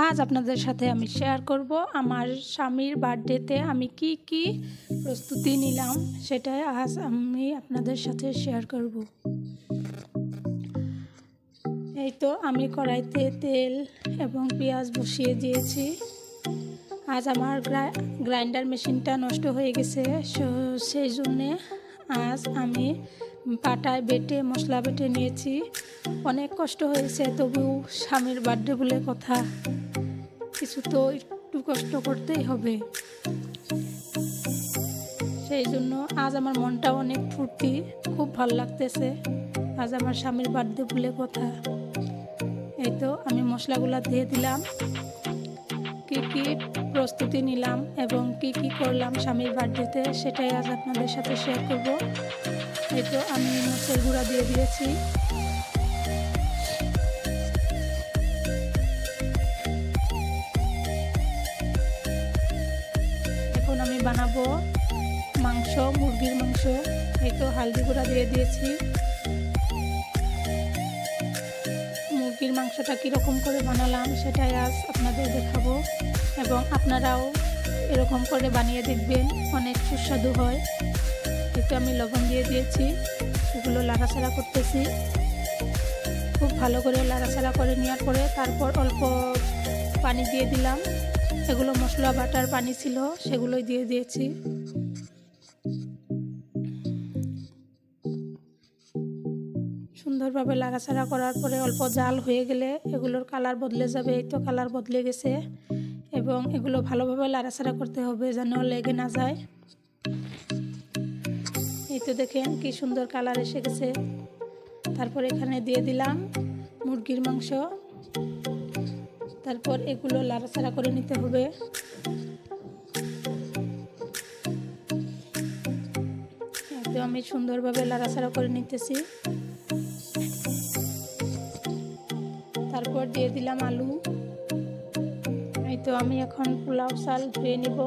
আজ আপনাদের সাথে আমি শেয়ার করব আমার স্বামীর বার্থডেতে আমি কি প্রস্তুতি নিলাম, সেটাই আজ আমি আপনাদের সাথে শেয়ার করব। এই তো আমি কড়াইতে তেল এবং পেঁয়াজ বসিয়ে দিয়েছি। আজ আমার গ্রাইন্ডার মেশিনটা নষ্ট হয়ে গেছে, সেই জন্যে আজ আমি পাটায় বেটে মশলা বেটে নিয়েছি। অনেক কষ্ট হয়েছে, তবু স্বামীর বার্থডে বলে কথা, কিছু তো একটু কষ্ট করতেই হবে। সেই জন্য আজ আমার মনটা অনেক ফুর্তি, খুব ভালো লাগতেছে। আজ আমার স্বামীর বার্থডে বলে কথা। এই তো আমি মশলাগুলো দিয়ে দিলাম, কি প্রস্তুতি নিলাম এবং কি করলাম স্বামীর বার্থডেতে, সেটাই আজ আপনাদের সাথে শেয়ার করব। এই তো আমি মরিচের গুঁড়া দিয়ে দিয়েছি। এখন আমি বানাবো মাংস, মুরগির মাংস। এই তো হলদি গুঁড়া দিয়ে দিয়েছি। মুরগির মাংসটা কীরকম করে বানালাম সেটাই আজ আপনাদের দেখাবো, এবং আপনারাও এরকম করে বানিয়ে দেখবেন, অনেক সুস্বাদু হয়। এতে আমি লবণ দিয়ে দিয়েছি, এগুলো লাড়াচাড়া করতেছি। খুব ভালো করে লাড়াচাড়া করে নেওয়ার পরে তারপর অল্প পানি দিয়ে দিলাম। এগুলো মশলা বাটার পানি ছিল, সেগুলোই দিয়ে দিয়েছি। সুন্দরভাবে লাড়াচাড়া করার পরে অল্প জাল হয়ে গেলে এগুলোর কালার বদলে যাবে। এই তো কালার বদলে গেছে, এবং এগুলো ভালোভাবে লাড়াচাড়া করতে হবে যেন লেগে না যায়। এই তো দেখেন কি সুন্দর কালার এসে গেছে। তারপর এখানে দিয়ে দিলাম মুরগির মাংস। তারপর এগুলো লাড়াচাড়া করে নিতে হবে। এই তো আমি সুন্দরভাবে লাড়াচাড়া করে নিতেছি। তারপর দিয়ে দিলাম আলু। এই তো আমি এখন পোলাও চাল ধুয়ে নিব।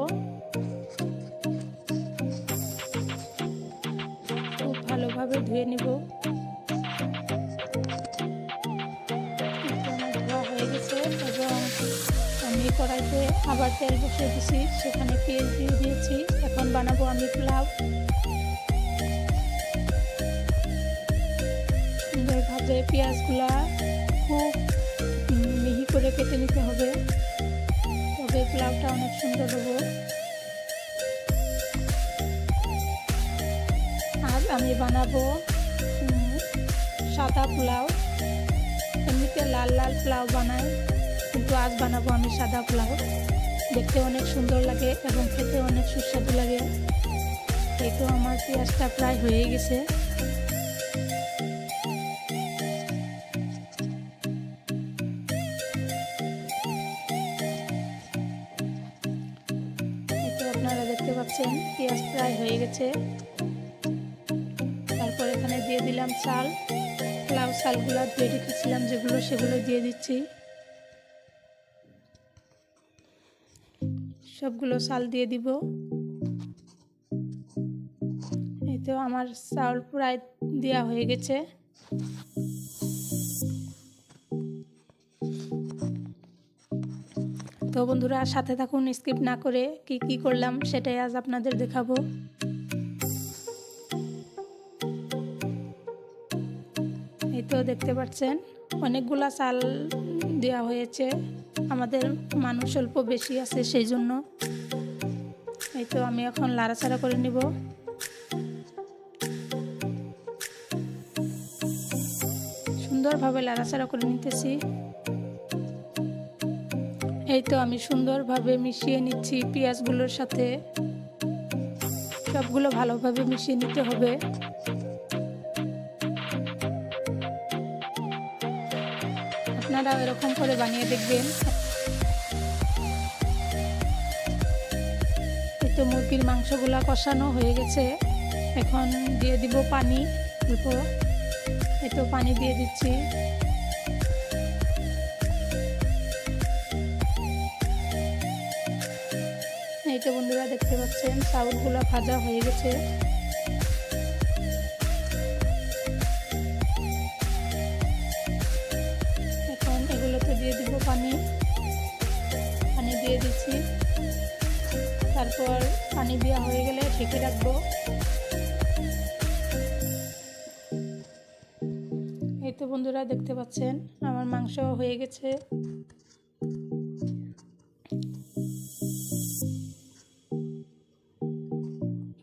খুব ভালোভাবে ধুয়ে নিব। ধোয়া হয়ে গেছে, এবং আমি কড়াইতে আবার তেল বসিয়ে দিয়েছি, সেখানে পেঁয়াজ দিয়ে দিয়েছি। এখন বানাবো আমি পোলাও। সুন্দরভাবে পেঁয়াজগুলা খুব মিহি করে কেটে নিতে হবে, তবে পোলাওটা অনেক সুন্দর হবে। আজ আমি বানাবো সাদা পোলাও। এমনিতে লাল লাল পোলাও বানাই, কিন্তু আজ বানাবো আমি সাদা পোলাও। দেখতে অনেক সুন্দর লাগে এবং খেতে অনেক সুস্বাদু লাগে। এই তো আমার পেঁয়াজটা প্রায় হয়ে গেছে। আপনারা দেখতে পাচ্ছেন পেঁয়াজ প্রায় হয়ে গেছে। তারপর এখানে দিয়ে দিলাম চাল। পোলাও চালগুলো ধুয়ে রেখেছিলাম যেগুলো, সেগুলো দিয়ে দিচ্ছি। সবগুলো চাল দিয়ে দিব। এই তো আমার চাল প্রায় দেওয়া হয়ে গেছে। তো বন্ধুরা সাথে থাকুন, স্কিপ না করে। কি করলাম সেটাই আজ আপনাদের দেখাবো। এই তো দেখতে পাচ্ছেন অনেকগুলা চাল দেওয়া হয়েছে, আমাদের মানুষ অল্প বেশি আছে সেই জন্য। এই তো আমি এখন লাড়াচাড়া করে নিব। সুন্দরভাবে লাড়াচাড়া করে নিতেছি। এই তো আমি সুন্দরভাবে মিশিয়ে নিচ্ছি পেঁয়াজগুলোর সাথে। সবগুলো ভালোভাবে মিশিয়ে নিতে হবে। আপনারা এরকম করে বানিয়ে দেখবেন। এই তো মুরগির মাংসগুলা কষানো হয়ে গেছে। এখন দিয়ে দিব পানি অল্প। এই তো পানি দিয়ে দিচ্ছি। এই তো বন্ধুরা দেখতে পাচ্ছেন চাউলগুলো ভাজা হয়ে গেছে। এখন এগুলোতে দিয়ে দিব পানি। দিয়ে দিচ্ছি। তারপর পানি দেওয়া হয়ে গেলে ঢেকে রাখবো। এই তো বন্ধুরা দেখতে পাচ্ছেন আমার মাংস হয়ে গেছে।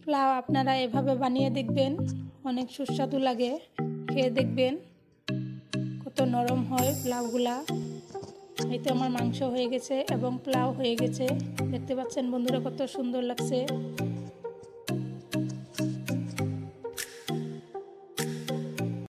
পোলাও আপনারা এভাবে বানিয়ে দেখবেন, অনেক সুস্বাদু লাগে। খেয়ে দেখবেন কত নরম হয় পোলাওগুলা। এই তো আমার মাংস হয়ে গেছে এবং পোলাও হয়ে গেছে। দেখতে পাচ্ছেন বন্ধুরা কত সুন্দর লাগছে।